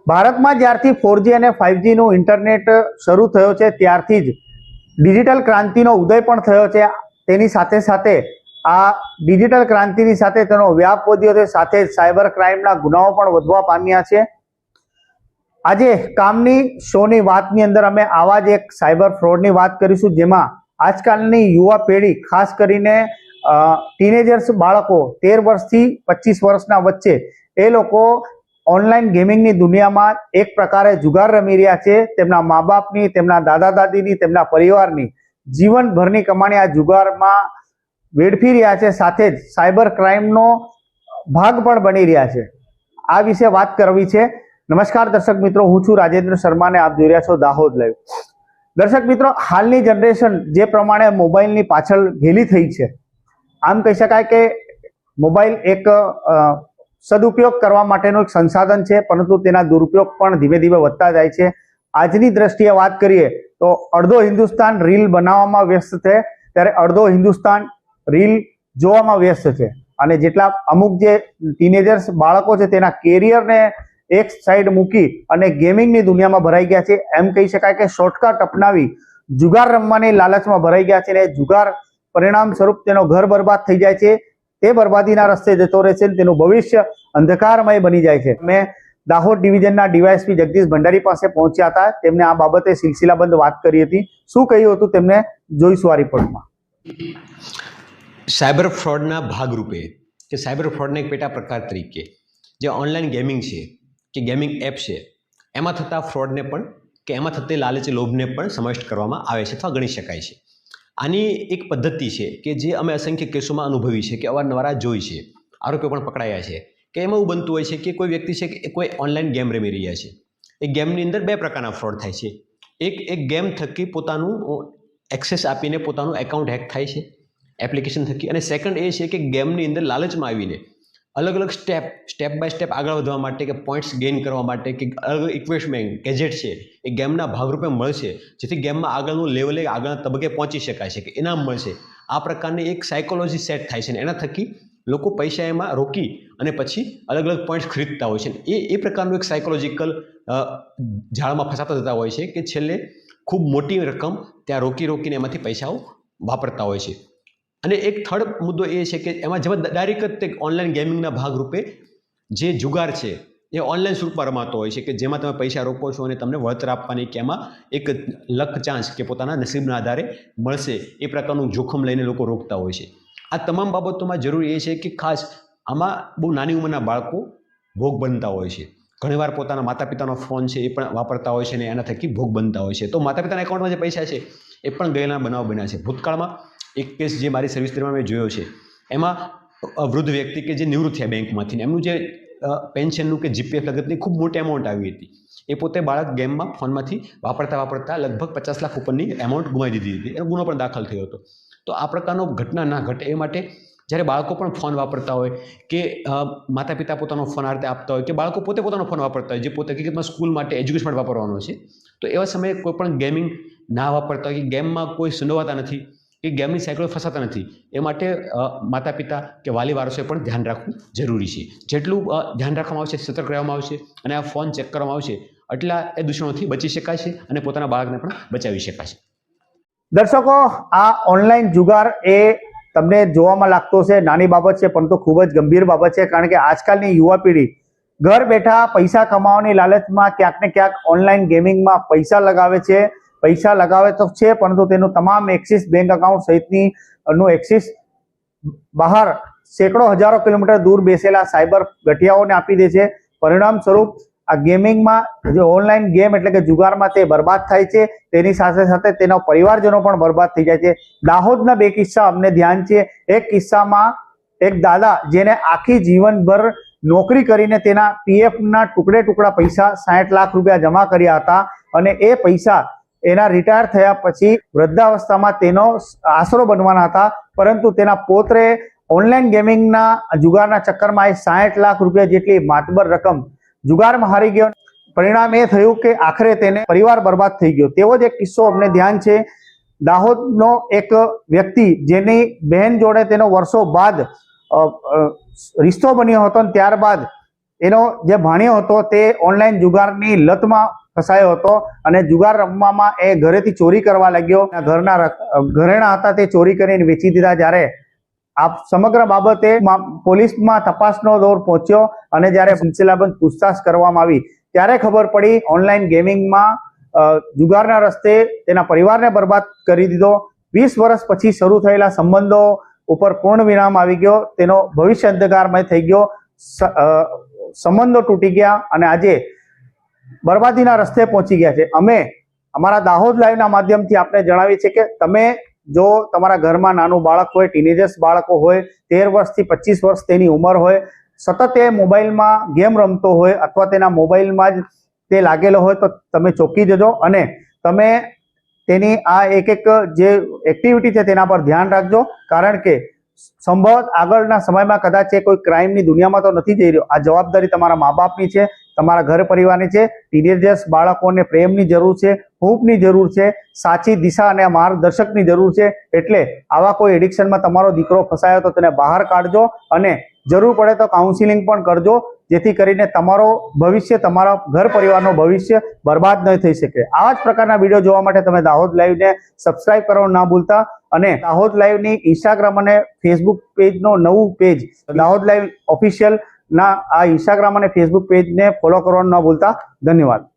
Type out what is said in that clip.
ભારતમાં જ્યારથી 4G અને 5G નું ઇન્ટરનેટ શરૂ થયો છે ત્યારથી જ ડિજિટલ ક્રાંતિનો ઉદય પણ થયો છે। તેની સાથે સાથે આ ડિજિટલ ક્રાંતિની સાથે તેનો વ્યાપ વધ્યો છે, સાથે જ સાયબર ક્રાઇમના ગુનાઓ પણ વધવા પામ્યા છે। આજે કામની શોની વાતની અંદર અમે આવા જ એક સાયબર ફ્રોડની વાત કરીશું, જેમાં આજકાલની યુવા પેઢી ખાસ કરીને ટીનેજર્સ બાળકો 13 વર્ષથી 25 વર્ષના વચ્ચે એ લોકો ઓનલાઈન ગેમિંગની દુનિયામાં એક પ્રકારે જુગાર રમી રહ્યા છે। તેમના મા બાપની, તેમના દાદા દાદીની, તેમના પરિવારની જીવનભરની કમાણી આ જુગારમાં વેડફી રહ્યા છે, સાથે જ સાયબર ક્રાઇમનો ભાગ પણ બની રહ્યા છે। આ વિશે વાત કરવી છે। નમસ્કાર દર્શક મિત્રો, હું છું રાજેન્દ્ર શર્મા ને આપ જોઈ રહ્યા છો દાહોદ લાઈવ। દર્શક મિત્રો, હાલની જનરેશન જે પ્રમાણે મોબાઈલની પાછળ ઘેલી થઈ છે, આમ કહી શકાય કે મોબાઈલ એક સદુપયોગ કરવા માટેનું એક સંસાધન છે, પરંતુ તેના દુરુપયોગ પણ ધીમે ધીમે વધતા જાય છે। આજની દ્રષ્ટિએ વાત કરીએ તો અડધો હિન્દુસ્તાન રીલ બનાવવામાં વ્યસ્ત છે, ત્યારે અડધો હિન્દુસ્તાન રીલ જોવામાં વ્યસ્ત છે, અને જેટલા અમુક જે ટીનેજર્સ બાળકો છે તેના કેરિયરને એક સાઈડ મૂકી અને ગેમિંગની દુનિયામાં ભરાઈ ગયા છે। એમ કહી શકાય કે શોર્ટકટ અપનાવી જુગાર રમવાની લાલચમાં ભરાઈ ગયા છે, અને જુગાર પરિણામ સ્વરૂપ તેનો ઘર બરબાદ થઈ જાય છે, તે બરબાદીના રસ્તે જતો રહે છે, તેનું ભવિષ્ય અંધકારમય બની જાય છે। મેં દાહોદ ડિવિઝનના ડીવાયએસપી જગદીશ ભંડારી પાસે પહોંચ્યા હતા, તેમને આ બાબતે સિલસિલાબંધ વાત કરી હતી। શું કહ્યું હતું તેમને જોઈશું આ રિપોર્ટમાં। સાયબર ફ્રોડના ભાગરૂપે કે સાયબર ફ્રોડના એક પેટા પ્રકાર તરીકે જે ઓનલાઈન ગેમિંગ છે કે ગેમિંગ એપ છે, એમાં થતા ફ્રોડને પણ કે એમાં થતી લાલચી લોભને પણ સમાવિષ્ટ કરવામાં આવે છે અથવા ગણી શકાય છે। આની એક પદ્ધતિ છે કે જે અમે અસંખ્ય કેસોમાં અનુભવી છે કે અવારનવાર જોઈ છે, આરોપીઓ પણ પકડાયા છે કે એમાં એવું બનતું હોય છે કે કોઈ વ્યક્તિ છે કે કોઈ ઓનલાઈન ગેમ રમી રહ્યા છે। એ ગેમની અંદર બે પ્રકારના ફ્રોડ થાય છે। એક ગેમ થકી પોતાનું એક્સેસ આપીને પોતાનું એકાઉન્ટ હેક થાય છે એપ્લિકેશન થકી, અને સેકન્ડ એ છે કે ગેમની અંદર લાલચમાં આવીને અલગ અલગ સ્ટેપ બાય સ્ટેપ આગળ વધવા માટે કે પોઈન્ટ્સ ગેઇન કરવા માટે કે અલગ ઇક્વિપમેન્ટ ગેજેટ છે એ ગેમના ભાગરૂપે મળશે, જેથી ગેમમાં આગળનું લેવલે આગળના તબક્કે પહોંચી શકાય છે કે ઇનામ મળશે। આ પ્રકારની એક સાયકોલોજી સેટ થાય છે, ને એના થકી લોકો પૈસા એમાં રોકી અને પછી અલગ અલગ પોઈન્ટ્સ ખરીદતા હોય છે। એ પ્રકારનું એક સાયકોલોજીકલ જાળમાં ફસાતા જતા હોય છે કે છેલ્લે ખૂબ મોટી રકમ ત્યાં રોકીને એમાંથી પૈસાઓ વાપરતા હોય છે। અને એક થર્ડ મુદ્દો એ છે કે એમાં જેમાં ડાયરેક્ટ જ ઓનલાઈન ગેમિંગના ભાગરૂપે જે જુગાર છે એ ઓનલાઈન સ્વરૂપમાં રમાતો હોય છે કે જેમાં તમે પૈસા રોકો છો અને તમને વળતર આપવાની કે એમાં એક લક ચાન્સ કે પોતાના નસીબના આધારે મળશે એ પ્રકારનું જોખમ લઈને લોકો રોકતા હોય છે। આ તમામ બાબતોમાં જરૂરી એ છે કે ખાસ આમાં બહુ નાની ઉંમરના બાળકો ભોગ બનતા હોય છે। ઘણીવાર પોતાના માતા પિતાનો ફોન છે એ પણ વાપરતા હોય છે અને એના થકી ભોગ બનતા હોય છે। તો માતા પિતાના એકાઉન્ટમાં જે પૈસા છે એ પણ ગયેલા બનાવ બન્યા છે। ભૂતકાળમાં એક કેસ જે મારી સર્વિસ દરમિયાન મેં જોયો છે, એમાં વૃદ્ધ વ્યક્તિ કે જે નિવૃત્ત થયા બેંકમાંથી, એમનું જે પેન્શનનું કે જીપીએફ લગતની ખૂબ મોટી અમાઉન્ટ આવી હતી, એ પોતે બાળક ગેમમાં ફોનમાંથી વાપરતા લગભગ 50 લાખ ઉપરની અમાઉન્ટ ગુમાવી દીધી હતી, એનો ગુનો પણ દાખલ થયો હતો। તો આ પ્રકારનો ઘટના ના ઘટે એ માટે જ્યારે બાળકો પણ ફોન વાપરતા હોય કે માતા પિતા પોતાનો ફોન આ રીતે આપતા હોય કે બાળકો પોતે પોતાનો ફોન વાપરતા હોય જે પોતે હકીકતમાં સ્કૂલ માટે એજ્યુકેશન માટે વાપરવાનો છે, તો એવા સમયે કોઈ પણ ગેમિંગ ના વાપરતા હોય કે ગેમમાં કોઈ સંડોવાતા નથી કે ગેમની સાયકલ ફસાતા નથી, એ માટે માતા પિતા કે વાલી વારસોએ પણ ધ્યાન રાખવું જરૂરી છે। જેટલું ધ્યાન રાખવામાં આવશે, સતર્ક રહેવામાં આવશે અને આ ફોન ચેક કરવામાં આવશે, એટલા એ દૂષણોથી બચી શકાય છે અને પોતાના બાળકને પણ બચાવી શકાય છે। દર્શકો, આ ઓનલાઈન જુગાર એ તમને જોવામાં લાગતો છે નાની બાબત છે, પરંતુ ખૂબ જ ગંભીર બાબત છે, કારણ કે આજકાલની યુવા પેઢી ઘર બેઠા પૈસા કમાવાની લાલચમાં ક્યાંક ને ક્યાંક ઓનલાઈન ગેમિંગમાં પૈસા લગાવે છે। પૈસા લગાવે તો છે, પરંતુ તેનું તમામ એક્સિસ બેંક એકાઉન્ટ સહિતની નું એક્સિસ બહાર સેંકડો હજારો કિલોમીટર દૂર બેસેલા સાયબર ગઠિયાઓને આપી દે છે। પરિણામ સ્વરૂપ આ ગેમિંગમાં જે ઓનલાઈન ગેમ એટલે કે જુગારમાં તે બરબાદ થાય છે, તેની સાથે સાથે તેના પરિવારજનો પણ બરબાદ થઈ જાય છે। દાહોદના બે કિસ્સા અમને ધ્યાન છે। એક કિસ્સામાં એક દાદા જેને આખી જીવનભર નોકરી કરીને તેના પીએફના ટુકડા પૈસા 60 લાખ રૂપિયા જમા કર્યા હતા, અને એ પૈસા એના રિટાયર થયા પછી વૃદ્ધાવસ્થામાં તેનો આશરો બનવાના હતા, પરંતુ તેના પોતે ઓનલાઈન ગેમિંગના જુગારના ચક્કરમાં 60 લાખ રૂપિયા જેટલી માતબર રકમ જુગારમાં હારી ગયો। પરિણામ એ થયું કે આખરે તેને પરિવાર બરબાદ થઈ ગયો। તેવો જ એક કિસ્સો અમને ધ્યાન છે। દાહોદનો એક વ્યક્તિ જેની બહેન જોડે તેનો વર્ષો બાદ રિશ્તો બન્યો હતો, ત્યારબાદ એનો જે ભાણિયો હતો તે ઓનલાઈન જુગારની લતમાં ફસાયો હતો અને જુગાર રમવામાં એ ઘરેથી ચોરી કરવા લાગ્યો. ઘરના ઘરેણા હતા તે ચોરી કરીને વેચી દીધા. જ્યારે આ સમગ્ર બાબતે પોલીસમાં તપાસનો દોર પહોંચ્યો અને જ્યારે સિલસિલાબંધ પૂછતાછ કરવામાં આવી ત્યારે ખબર પડી ઓનલાઈન ગેમિંગમાં જુગારના રસ્તે તેના પરિવારને બરબાદ કરી દીધો. 20 વર્ષ પછી શરૂ થયેલા સંબંધો ઉપર પૂર્ણ વિરામ આવી ગયો. તેનો ભવિષ્ય અંધકારમય થઈ ગયો. સંબંધો તૂટી ગયા અને આજે બરબાદીના રસ્તે પહોંચી ગયા છે. અમે અમારા દાહોદ લાઈવના માધ્યમથી આપને જણાવીએ છીએ કે તમે જો તમારા ઘરમાં નાનું બાળક હોય, ટીનેજર્સ બાળકો હોય, 13 વર્ષથી 25 વર્ષ તેની ઉંમર હોય, સતત એ મોબાઈલમાં ગેમ રમતો હોય અથવા તેના મોબાઈલમાં જ તે લાગેલો હોય તો તમે ચોંકી જજો અને તમે તેની આ એક જે એક્ટિવિટી છે તેના પર ધ્યાન રાખજો. કારણ કે સંભવત આગળના સમયમાં કદાચ એ કોઈ ક્રાઇમની દુનિયામાં તો નથી જઈ રહ્યો. આ જવાબદારી તમારા મા બાપની છે, તમારા ઘર પરિવારની છે. ટીનેજર્સ બાળકોને પ્રેમની જરૂર છે, હૂંફની જરૂર છે, સાચી દિશા અને માર્ગદર્શકની જરૂર છે. એટલે આવા કોઈ એડિક્શનમાં તમારો દીકરો ફસાયો તો તેને બહાર કાઢજો અને જરૂર પડે તો કાઉન્સિલિંગ પણ કરજો, જેથી કરીને તમારો ભવિષ્ય, તમારા ઘર પરિવારનો ભવિષ્ય બરબાદ ન થઈ શકે. આવા જ પ્રકારના વિડીયો જોવા માટે તમે દાહોદ લાઈવને સબસ્ક્રાઇબ કરવાનું ના ભૂલતા અને દાહોદ લાઈવની ઇન્સ્ટાગ્રામ અને ફેસબુક પેજનો નવું પેજ દાહોદ લાઈવ ઓફિશિયલ ના આ ઇન્સ્ટાગ્રામ અને ફેસબુક પેજને ફોલો કરવાનું ના ભૂલતા. ધન્યવાદ.